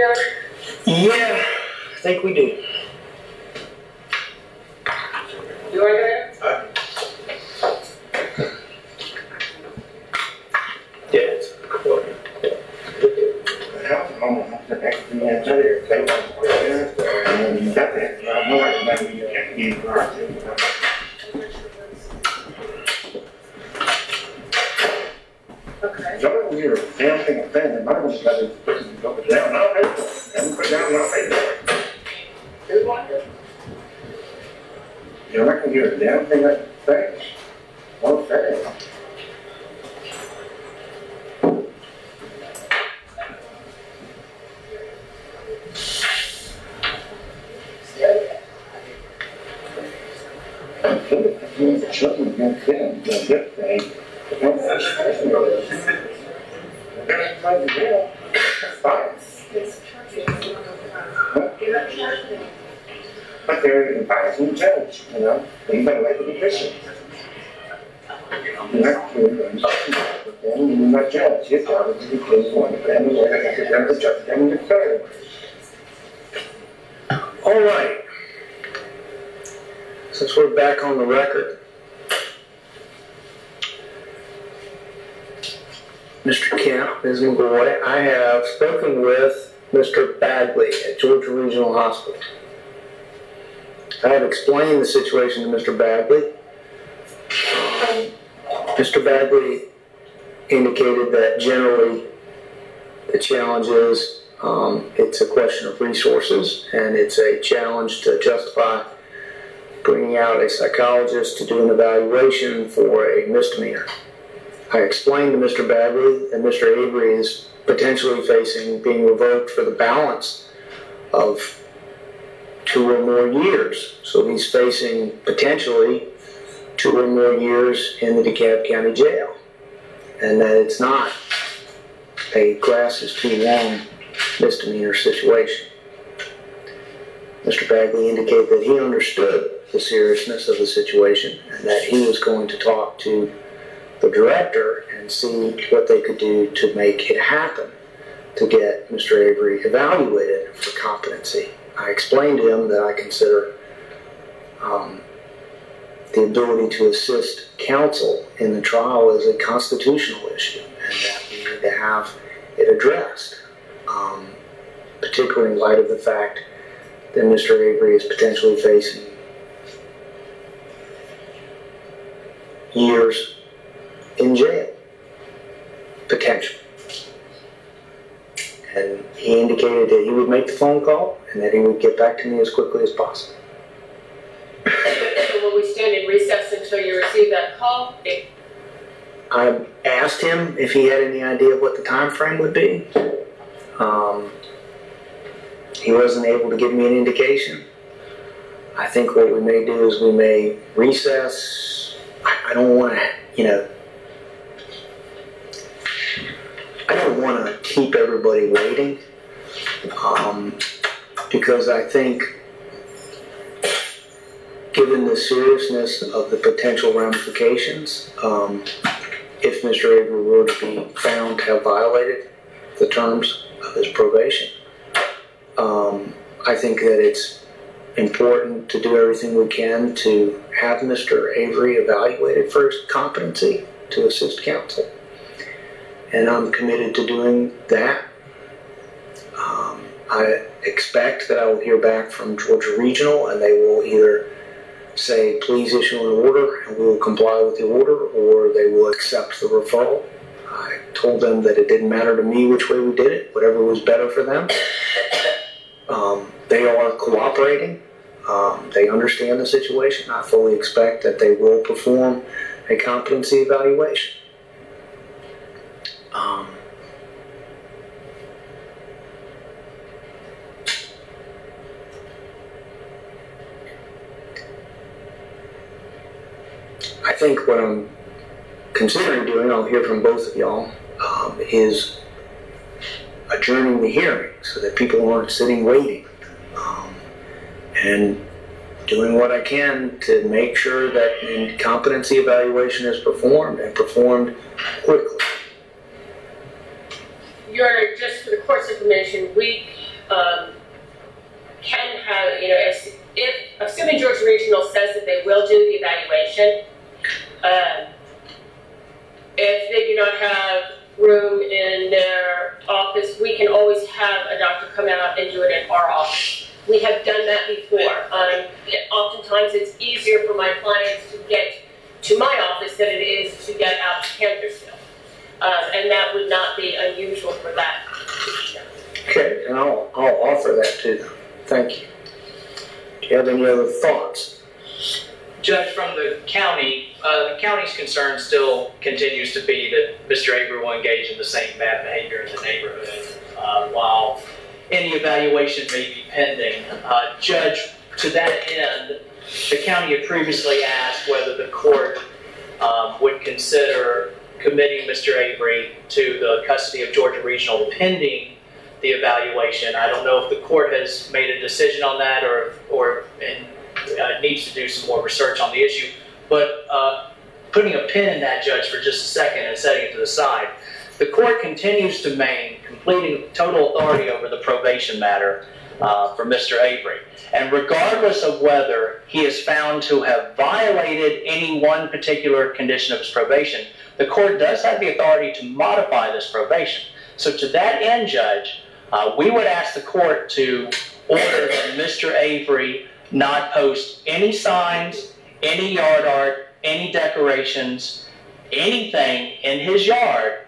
hearing? Yeah, I think we do. You are there? Yeah, it's recording. Okay. You're damn thing offended. My one's got to go down. I'll pay for it. And put down, I'll pay for it. Who wanted? You're not going to hear a damn thing that says. Well said. Children against them, the gift thing. But they're an advising judge, you know, and you better let the decision. You're not doing them, you're not judge. His job is to be close one of them, and I got to them to judge them in the third. All right. Since we're back on the record, Mr. Kemp, Ms. McGoy, I have spoken with Mr. Bagley at Georgia Regional Hospital. I have explained the situation to Mr. Bagley. Mr. Bagley indicated that generally the challenge is it's a question of resources, and it's a challenge to justify bringing out a psychologist to do an evaluation for a misdemeanor. I explained to Mr. Bagley that Mr. Avery is potentially facing being revoked for the balance of 2 or more years. So he's facing potentially 2 or more years in the DeKalb County Jail. And that it's not a grass is too long misdemeanor situation. Mr. Bagley indicated that he understood the seriousness of the situation and that he was going to talk to the director and see what they could do to make it happen to get Mr. Avery evaluated for competency. I explained to him that I consider the ability to assist counsel in the trial as a constitutional issue and that we need to have it addressed, particularly in light of the fact that Mr. Avery is potentially facing years in jail, potentially. And he indicated that he would make the phone call and that he would get back to me as quickly as possible. So will we stand in recess until you receive that call? I asked him if he had any idea of what the time frame would be. He wasn't able to give me an indication. I think what we may do is we may recess. I don't want to, I don't want to keep everybody waiting because I think given the seriousness of the potential ramifications, if Mr. Avery were to be found to have violated the terms of his probation, I think that it's important to do everything we can to have Mr. Avery evaluated for his competency to assist counsel. And I'm committed to doing that. I expect that I will hear back from Georgia Regional and they will either say, please issue an order and we will comply with the order, or they will accept the referral. I told them that it didn't matter to me which way we did it, whatever was better for them. They are cooperating. They understand the situation. I fully expect that they will perform a competency evaluation. I think what I'm considering doing, I'll hear from both of y'all, is adjourning the hearing so that people aren't sitting waiting, and doing what I can to make sure that the competency evaluation is performed and performed quickly. Your Honor, just for the court's information, we can have, if assuming Georgia Regional says that they will do the evaluation, if they do not have room in their office, we can always have a doctor come out and do it in our office. We have done that before. Oftentimes it's easier for my clients to get to my office than it is to get out to Cantersville. And that would not be unusual for that to be done. Okay, and I'll offer that to them. Thank you. Do you have any other thoughts? Judge, from the county's concern still continues to be that Mr. Avery will engage in the same bad behavior in the neighborhood while any evaluation may be pending. Judge, to that end, the county had previously asked whether the court would consider committing Mr. Avery to the custody of Georgia Regional pending the evaluation. I don't know if the court has made a decision on that or needs to do some more research on the issue. But putting a pin in that, Judge, for just a second and setting it to the side, the court continues to maintain complete and total authority over the probation matter for Mr. Avery. And regardless of whether he is found to have violated any one particular condition of his probation, the court does have the authority to modify this probation. So to that end, Judge, we would ask the court to order that Mr. Avery not post any signs, any yard art, any decorations, anything in his yard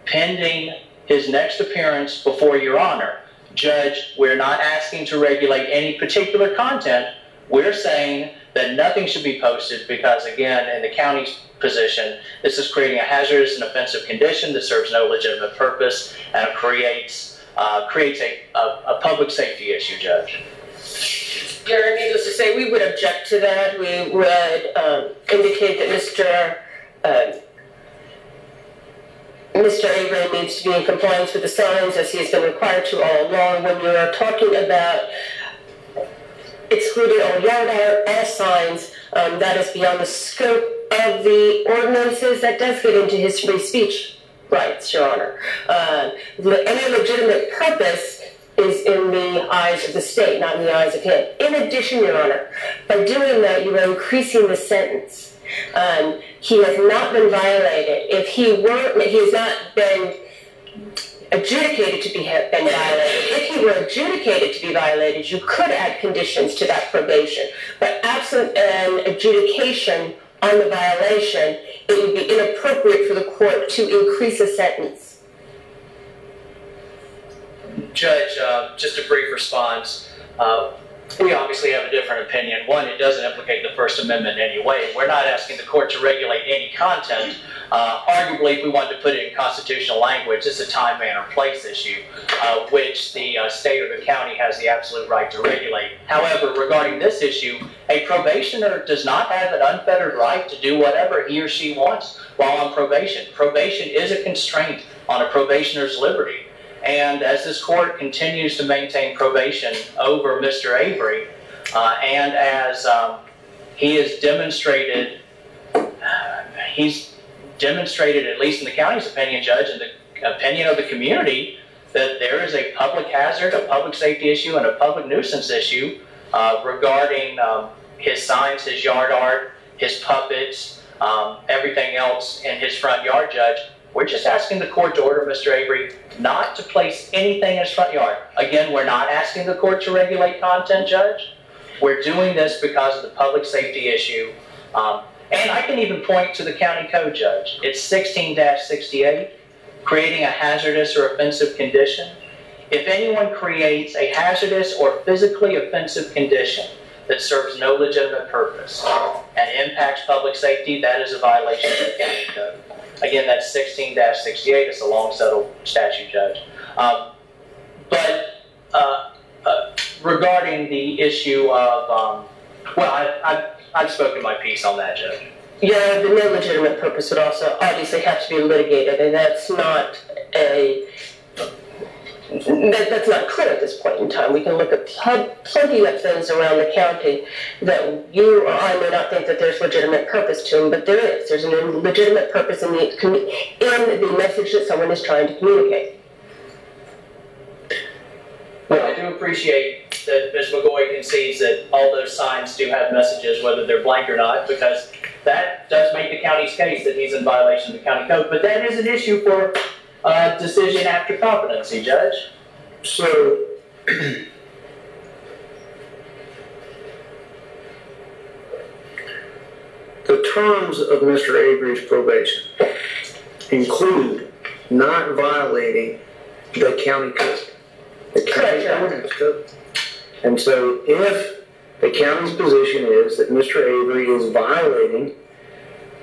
pending his next appearance before Your Honor. Judge, we're not asking to regulate any particular content. We're saying that nothing should be posted because, again, in the county's position, this is creating a hazardous and offensive condition that serves no legitimate purpose and creates a public safety issue, Judge. Your Honor, needless to say, we would object to that. We would indicate that Mr. Avery needs to be in compliance with the signs as he has been required to all along. When you are talking about excluding all yard art, all signs, that is beyond the scope of the ordinances. That does get into his free speech rights, Your Honor. Any legitimate purpose is in the eyes of the state, not in the eyes of him. In addition, Your Honor, by doing that, you are increasing the sentence. He has not been violated. If he has not been adjudicated to been violated. If he were adjudicated to be violated, you could add conditions to that probation. But absent an adjudication on the violation, it would be inappropriate for the court to increase a sentence. Judge, just a brief response. We obviously have a different opinion. One, it doesn't implicate the First Amendment in any way. We're not asking the court to regulate any content. Arguably, if we wanted to put it in constitutional language, it's a time, manner, place issue, which the state or the county has the absolute right to regulate. However, regarding this issue, a probationer does not have an unfettered right to do whatever he or she wants while on probation. Probation is a constraint on a probationer's liberty. And as this court continues to maintain probation over Mr. Avery, and as he has demonstrated, at least in the county's opinion, Judge, and the opinion of the community, that there is a public hazard, a public safety issue, and a public nuisance issue regarding his signs, his yard art, his puppets, everything else in his front yard, Judge. We're just asking the court to order Mr. Avery not to place anything in his front yard. Again, we're not asking the court to regulate content, Judge. We're doing this because of the public safety issue. And I can even point to the county code, Judge. It's 16-68, creating a hazardous or offensive condition. If anyone creates a hazardous or physically offensive condition that serves no legitimate purpose and impacts public safety, that is a violation of the county code. Again, that's 16-68. It's a long settled statute, Judge. But regarding the issue of, I've spoken my piece on that, Judge. Yeah, the no legitimate purpose would also obviously have to be litigated, and that's not that's not clear at this point in time. We can look at plenty of things around the county that you or I may not think that there's legitimate purpose to them, but there is. There's a legitimate purpose in the message that someone is trying to communicate. Well, I do appreciate that Ms. McGoy concedes that all those signs do have messages, whether they're blank or not, because that does make the county's case that he's in violation of the county code. But that is an issue for decision after competency, Judge. So, the terms of Mr. Avery's probation include not violating the county code. The county ordinance code. And so if the county's position is that Mr. Avery is violating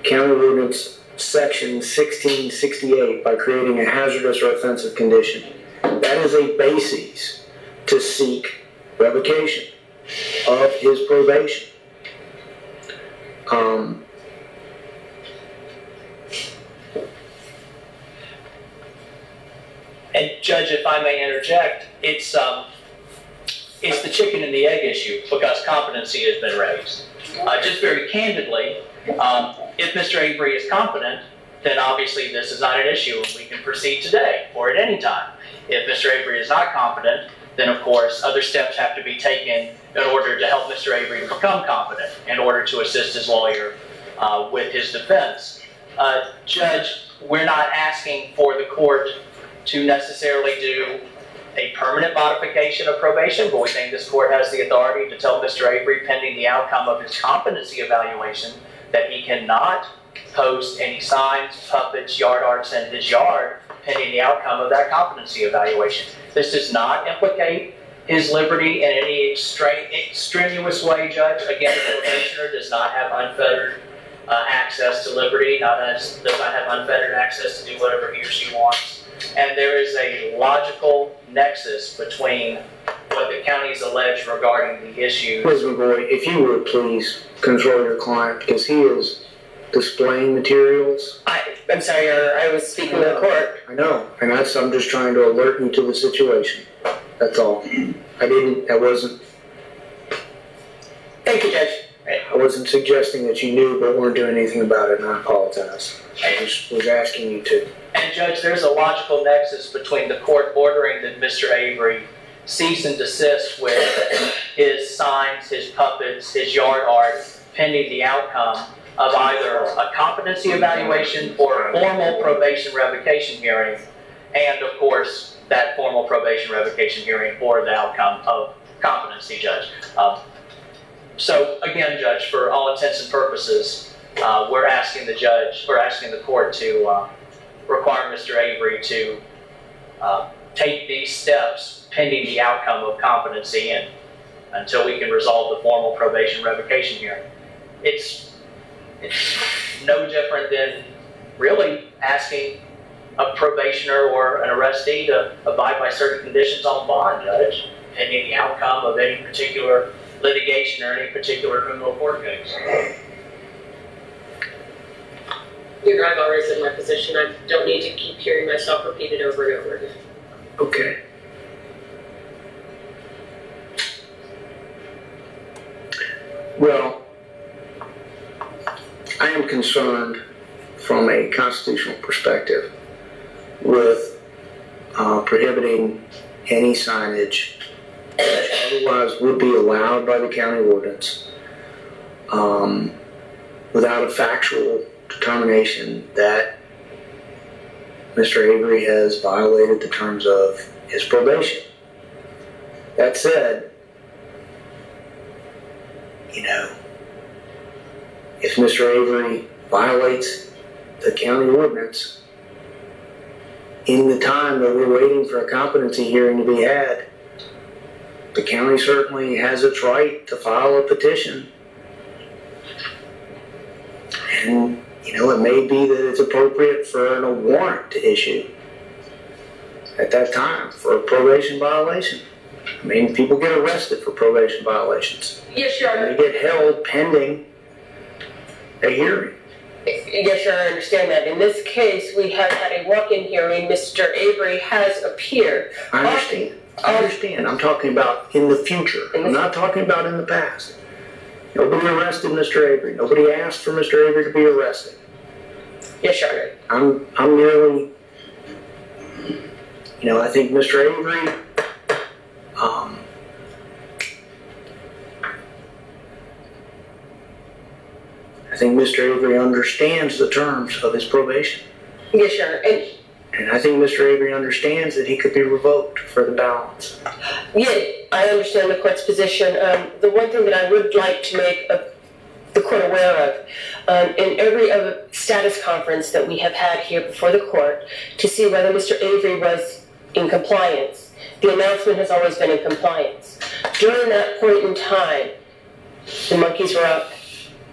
county ordinance section 1668 by creating a hazardous or offensive condition, that is a basis to seek revocation of his probation. And Judge, if I may interject, it's the chicken and the egg issue because competency has been raised. Just very candidly, if Mr. Avery is competent, then obviously this is not an issue and we can proceed today or at any time. If Mr. Avery is not competent, then of course other steps have to be taken in order to help Mr. Avery become competent, in order to assist his lawyer with his defense. Judge, we're not asking for the court to necessarily do a permanent modification of probation, but we think this court has the authority to tell Mr. Avery, pending the outcome of his competency evaluation, that he cannot post any signs, puppets, yard arts in his yard, pending the outcome of that competency evaluation. This does not implicate his liberty in any extraneous way, Judge. Again, the probationer does not have unfettered access to liberty, does not have unfettered access to do whatever he or she wants. And there is a logical nexus between what the county's alleged regarding the issues. Ms. McGoy, if you would please control your client, because he is displaying materials. I'm sorry, I was speaking to the court. I know, and I'm just trying to alert you to the situation. That's all. I wasn't. Thank you, Judge. I wasn't suggesting that you knew but weren't doing anything about it, and I apologize. I just was asking you to. And Judge, there's a logical nexus between the court ordering that Mr. Avery cease and desist with his signs, his puppets, his yard art, pending the outcome of either a competency evaluation or a formal probation revocation hearing, and of course, that formal probation revocation hearing or the outcome of competency, Judge. So again, Judge, for all intents and purposes, we're asking the court to require Mr. Avery to take these steps pending the outcome of competency and until we can resolve the formal probation revocation hearing. It's no different than really asking a probationer or an arrestee to abide by certain conditions on bond, Judge, pending the outcome of any particular litigation or any particular criminal court case. Your Honor, I've already said my position. I don't need to keep hearing myself repeated over and over again. Okay. Well, I am concerned from a constitutional perspective with prohibiting any signage that otherwise would be allowed by the county ordinance without a factual determination that Mr. Avery has violated the terms of his probation. That said, if Mr. Avery violates the county ordinance in the time that we're waiting for a competency hearing to be had, the county certainly has its right to file a petition. And, it may be that it's appropriate for a warrant to issue at that time for a probation violation. I mean, people get arrested for probation violations. Yes, Your Honor. They get held pending a hearing. Yes, Your Honor, I understand that. In this case, we have had a walk-in hearing. Mr. Avery has appeared. I understand. I'm talking about in the future. I'm not talking about in the past. Nobody arrested Mr. Avery. Nobody asked for Mr. Avery to be arrested. Yes, Your Honor. I'm merely, I think Mr. Avery I think Mr. Avery understands the terms of his probation. Yes, Your Honor. And I think Mr. Avery understands that he could be revoked for the balance. Yeah, I understand the court's position. The one thing that I would like to make the court aware of, in every status conference that we have had here before the court to see whether Mr. Avery was in compliance, the announcement has always been in compliance. During that point in time, the monkeys were up,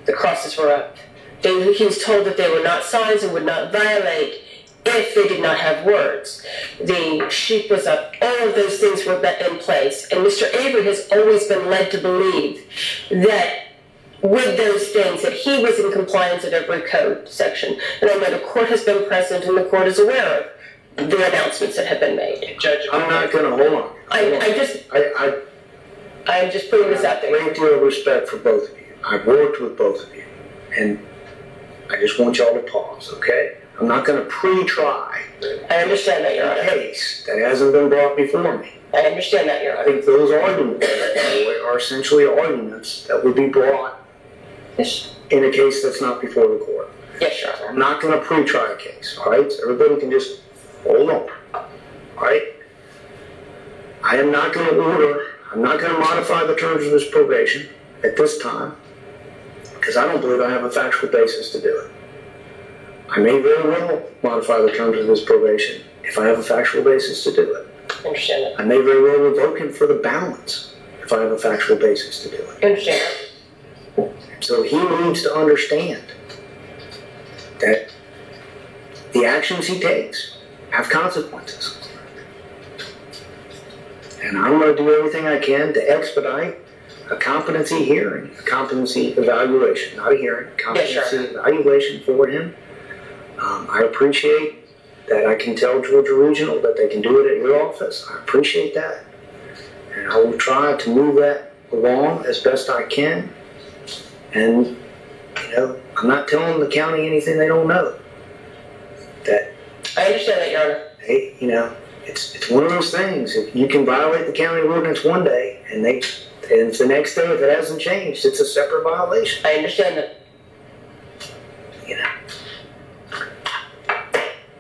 the crosses were up. He was told that they were not signs and would not violate if they did not have words. The sheep was up. All of those things were in place. And Mr. Avery has always been led to believe that with those things, that he was in compliance with every code section. And I know the court has been present and the court is aware of the announcements that have been made. Judge, I'm not going to hold on. I'm just putting this out there. Great deal of respect for both of you. I've worked with both of you. And I just want y'all to pause, okay? I'm not going to pre-try I understand that, Your Honor. a case that hasn't been brought before me. I understand that, Your I Honor. think those arguments are essentially arguments that would be brought Yes, in a case that's not before the court. yes, Your Honor. I'm not going to pre-try a case, all right? So everybody can just hold on, all right? I am not going to I'm not going to modify the terms of this probation at this time because I don't believe I have a factual basis to do it. I may very well modify the terms of this probation if I have a factual basis to do it. I understand that. I may very well revoke him for the balance if I have a factual basis to do it. I understand that. So he needs to understand that the actions he takes have consequences. And I'm going to do everything I can to expedite a competency hearing, a competency evaluation, not a hearing, competency evaluation for him. I appreciate that I can tell Georgia Regional that they can do it at your office. I appreciate that. And I will try to move that along as best I can. And, you know, I'm not telling the county anything they don't know. That, I understand that, Your Honor. hey, you know, it's one of those things. If you can violate the county ordinance one day, and if the next day, if it hasn't changed, it's a separate violation. I understand that. You know.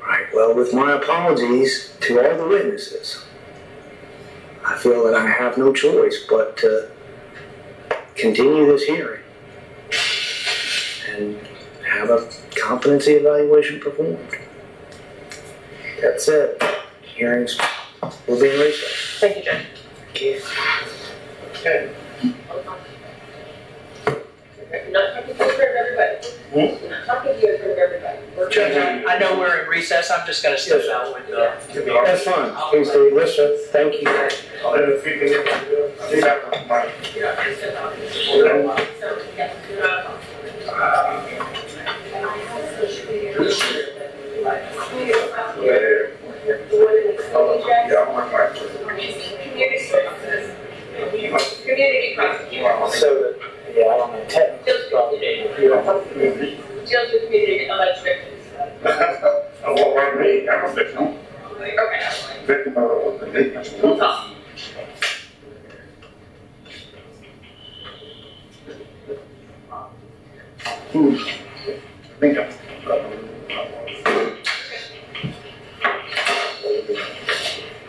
Right. Well, with my apologies to all the witnesses, I feel that I have no choice but to continue this hearing and have a competency evaluation performed. That said, hearings will be in recess. Thank you, Judge. Thank you. okay. Not talking to you in front of everybody. Not talking to you in front of everybody. We're Judge, trying to- I know we're in recess. I'm just going to step out with That's fine. Please do. Listen, thank you. Community prosecutor. So, yeah, I don't know. Deals with community alleged victims. Well, me, I'm a victim. Okay, Victim of the victim. we'll talk.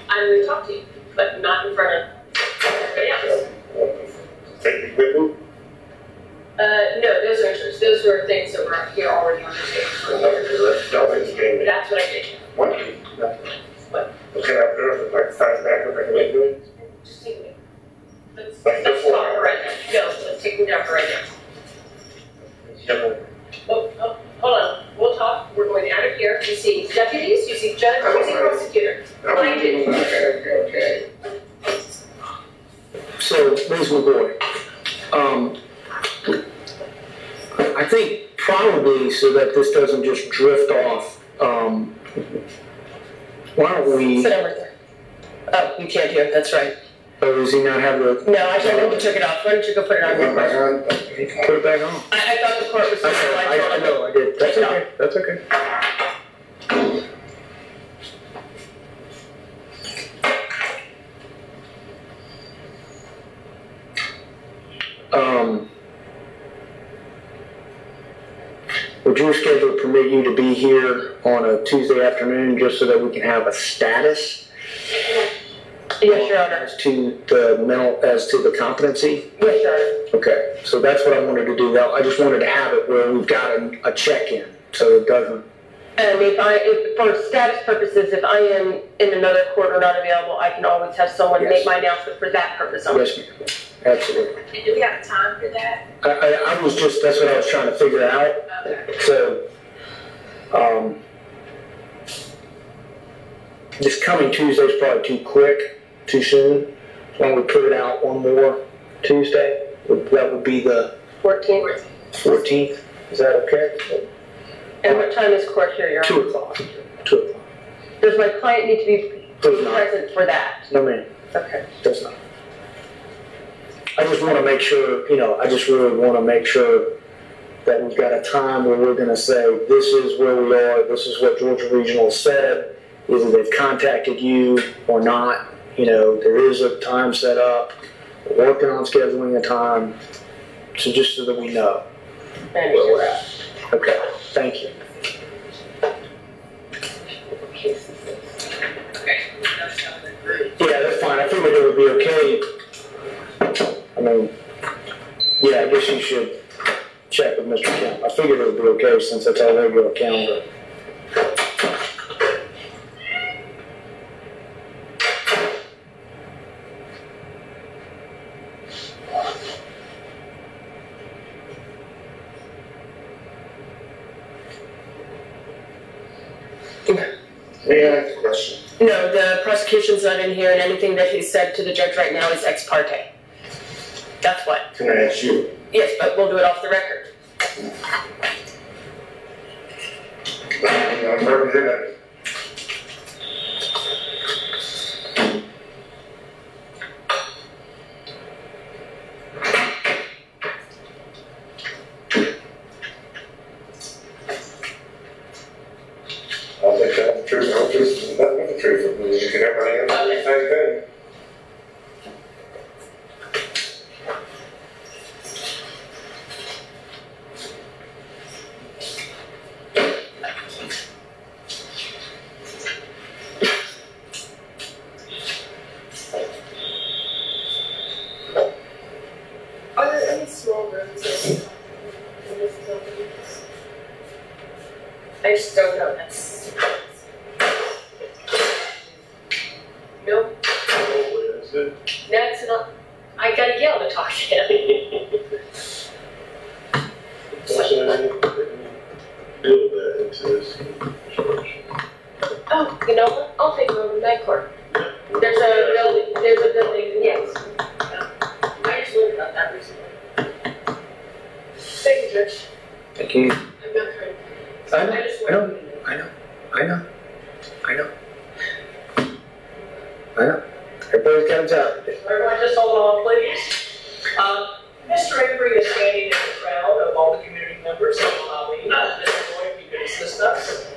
I'm going to talk to you, but not in front of everybody else. Take me with me. No, those are interests. Those were things that were here already on the table. That's what I did. What? What? Okay, I'm there for like 5 back, if I can make it. Just take me. Let's talk right now. No, let's take me down for right now. Oh, hold on. We'll talk. We're going out of here. You see deputies, you see judge, you see prosecutor. Mind it. Okay. So, Ms. McGoy, I think probably so that this doesn't just drift off, why don't we, Sit down right there. Oh, you can't hear. That's right. or does he not have the, No, I told him to took it off. Why don't you go put it on? Put my I hand. put it back on? thought the court was supposed to like I know, I did. That's Take it okay, that's okay. would your schedule permit you to be here on a Tuesday afternoon just so that we can have a status Yes, Your Honor. as to the competency? Yes, Your Honor. Okay, so that's what I wanted to do. I just wanted to have it where we've got a check-in, so it doesn't. And if for status purposes, if I am in another court or not available, I can always have someone make my announcement for that purpose only. Yes, ma'am. Absolutely. And do we have time for that? That's what I was trying to figure out. Okay. So, this coming Tuesday is probably too quick, too soon. Why don't we put it out one more Tuesday? That would be the 14th. 14th. Is that okay? And what time is court here, Your Honor? 2 o'clock. 2 o'clock. Does my client need to be Does not. present for that? No, ma'am. Okay. Does not. I just want to make sure, I just really want to make sure that we've got a time where we're going to say, this is where we are, this is what Georgia Regional said, either they've contacted you or not. There is a time set up. We're working on scheduling a time, just so that we know where we're at. Okay, thank you. Okay. Yeah, that's fine. I figured it would be okay. I guess you should check with Mr. Kemp. I figured it would be okay since that's our regular calendar. May I ask a question? No, the prosecution's not in here, and anything that he said to the judge right now is ex parte. That's what. Can I ask you? Yes, but we'll do it off the record. I'm representing. I'll take that the truth. I'll just nothing but the truth. You can everybody else do the same thing. Are there any small rooms in this building? I just don't know. No? That's not. I gotta yell to talk to him. Oh, you know what? I'll take him over to night court. There's a building, yes. I just learned about that recently. Thank you, Judge. Thank you. I'm not trying to. I know. Everybody's got a job. Everyone just hold on, please. Mr. Avery is standing in the crowd of all the community members, so Mr. Boyd, if you could assist us.